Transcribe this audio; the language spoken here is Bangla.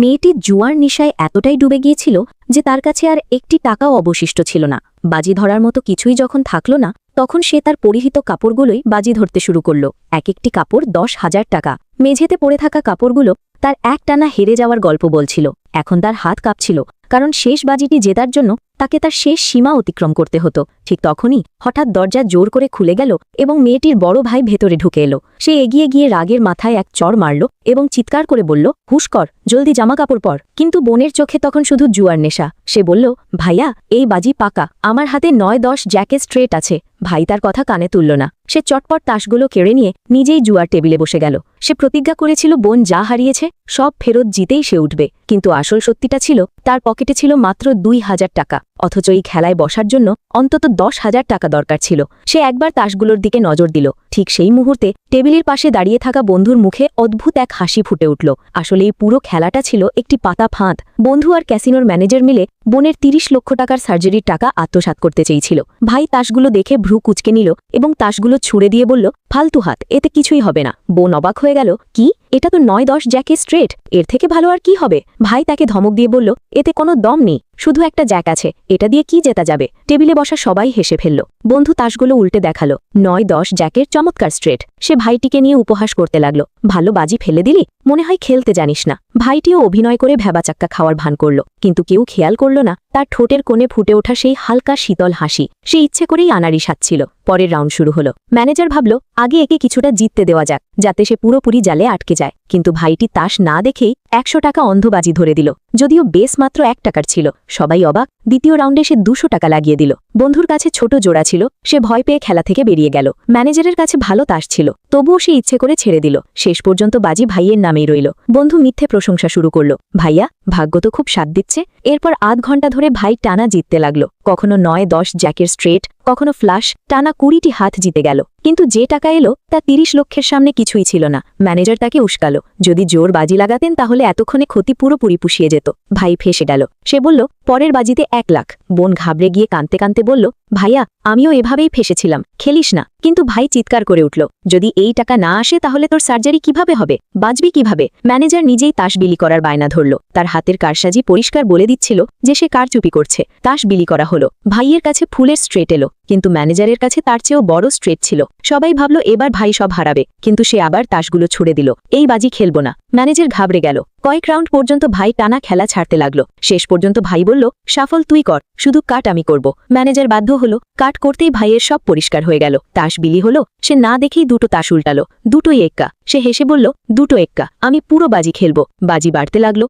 মেয়েটি জুয়ার নেশায় এতটাই ডুবে গিয়েছিল যে তার কাছে আর একটি টাকাও অবশিষ্ট ছিল না। বাজি ধরার মতো কিছুই যখন থাকল না, তখন সে তার পরিহিত কাপড়গুলোই বাজি ধরতে শুরু করল। এক একটি কাপড় 10,000 টাকা। মেঝেতে পড়ে থাকা কাপড়গুলো তার একটানা হেরে যাওয়ার গল্প বলছিল। এখন তার হাত কাঁপছিল, কারণ শেষ বাজিটি জেতার জন্য তাকে তার শেষ সীমা অতিক্রম করতে হতো। ঠিক তখনই হঠাৎ দরজা জোর করে খুলে গেল এবং মেয়েটির বড় ভাই ভেতরে ঢুকে এলো। সে এগিয়ে গিয়ে রাগের মাথায় এক চড় মারল এবং চিৎকার করে বলল, হুশ কর, জলদি জামা কাপড় পর। কিন্তু বোনের চোখে তখন শুধু জুয়ার নেশা। সে বলল, ভাইয়া, এই বাজি পাকা, আমার হাতে 9-10 জ্যাকে স্ট্রেট আছে। ভাই তার কথা কানে তুলল না। সে চটপট তাসগুলো কেড়ে নিয়ে নিজেই জুয়ার টেবিলে বসে গেল। সে প্রতিজ্ঞা করেছিল বোন যা হারিয়েছে সব ফেরত জিতেই সে উঠবে। কিন্তু আসল সত্যিটা ছিল, তার পকেটে ছিল মাত্র 2,000 টাকা। অথচ এই খেলায় বসার জন্য অন্তত 10,000 টাকা দরকার ছিল। সে একবার তাসগুলোর দিকে নজর দিল। ঠিক সেই মুহূর্তে টেবিলের পাশে দাঁড়িয়ে থাকা বন্ধুর মুখে অদ্ভুত এক হাসি ফুটে উঠল। আসলে এই পুরো খেলাটা ছিল একটি পাতা ফাঁদ। বন্ধু আর ক্যাসিনোর ম্যানেজার মিলে বোনের 30 লক্ষ টাকার সার্জারির টাকা আত্মসাৎ করতে চেয়েছিল। ভাই তাসগুলো দেখে ভ্রু কুঁচকে নিল এবং তাসগুলো ছুড়ে দিয়ে বলল, ফালতু হাত, এতে কিছুই হবে না। বোন অবাক হয়ে গেল, কি, এটা তো 9-10 জ্যাকে স্ট্রেট, এর থেকে ভালো আর কি হবে? ভাই তাকে ধমক দিয়ে বলল, এতে কোনো দম নেই, শুধু একটা জ্যাক আছে, এটা দিয়ে কি জেতা যাবে? টেবিলে বসা সবাই হেসে ফেলল। বন্ধু তাসগুলো উল্টে দেখালো, 9-10 জ্যাকের চমৎকার স্ট্রেট। সে ভাইটিকে নিয়ে উপহাস করতে লাগল, ভালো বাজি ফেলে দিলি, মনে হয় খেলতে জানিস না। ভাইটিও অভিনয় করে ভ্যাবাচাক্কা খাওয়ার ভান করল, কিন্তু কেউ খেয়াল করল না তার ঠোঁটের কোণে ফুটে ওঠা সেই হালকা শীতল হাসি। সে ইচ্ছে করেই আনাড়ি সাজছিল। পরের রাউন্ড শুরু হলো। ম্যানেজার ভাবল, আগে একে কিছুটা জিততে দেওয়া যাক, যাতে সে পুরোপুরি জালে আটকে যায়। কিন্তু ভাইটি তাস না দেখেই 100 টাকা অন্ধবাজি ধরে দিল। যদিও বেস মাত্র 1 টাকার ছিল। সবাই অবাক। দ্বিতীয় রাউন্ডে সে 200 টাকা লাগিয়ে দিল। বন্ধুর কাছে ছোট জোড়া ছিল, সে ভয় পেয়ে খেলা থেকে বেরিয়ে গেল। ম্যানেজারের কাছে ভালো তাস ছিল, তবুও সে ইচ্ছে করে ছেড়ে দিল। শেষ পর্যন্ত বাজি ভাইয়ের নামেই রইল। বন্ধু মিথ্যে প্রশংসা শুরু করল, ভাইয়া, ভাগ্য তো খুব সাথ দিচ্ছে। এরপর আধ ঘন্টা ধরে ভাই টানা জিততে লাগল। কখনো 9-10 জ্যাকের স্ট্রেট, কখনো ফ্লাশ, টানা 20টি হাত জিতে গেল। কিন্তু যে টাকা এলো তা 30 লক্ষের সামনে কিছুই ছিল না। ম্যানেজার তাকে উস্কালো, যদি জোর বাজি লাগাতেন তাহলে এতক্ষণে ক্ষতি পুরোপুরি পুষিয়ে যেত। ভাই ফেসে গেল। সে বলল, পরের বাজিতে 1 লাখ। বোন ঘাবড়ে গিয়ে কাঁদতে কাঁদতে বলল, ভাইয়া, আমিও এভাবেই ফেসেছিলাম, খেলিস না। কিন্তু ভাই চিৎকার করে উঠল, যদি এই টাকা না আসে তাহলে তোর সার্জারি কিভাবে হবে, বাঁচবি কিভাবে? ম্যানেজার নিজেই তাস বিলি করার বায়না ধরল। তার হাতের কারসাজি পরিষ্কার বলে দিচ্ছিল যে সে কারচুপি করছে। তাস বিলি করা হলো। ভাইয়ের কাছে ফুলের স্ট্রেট এলো, কিন্তু ম্যানেজারের কাছে তার চেয়েও বড় স্ট্রেট ছিল। সবাই ভাবল এবার ভাই সব হারাবে, কিন্তু সে আবার তাসগুলো ছুড়ে দিল, এই বাজি খেলব না। ম্যানেজার ঘাবড়ে গেল। কয়েক রাউন্ড পর্যন্ত ভাই টানা খেলা ছাড়তে লাগলো। শেষ পর্যন্ত ভাই বলল, সাফল তুই কর, শুধু কাট আমি করব। ম্যানেজার বাধ্য হলো। কাট করতেই ভাইয়ের সব পরিষ্কার হয়ে গেল। তাস বিলি হলো। সে না দেখেই 2টো তাস উল্টালো, দুটোই এক্কা। সে হেসে বলল, 2টো এক্কা, আমি পুরো বাজি খেলব। বাজি বাড়তে লাগলো।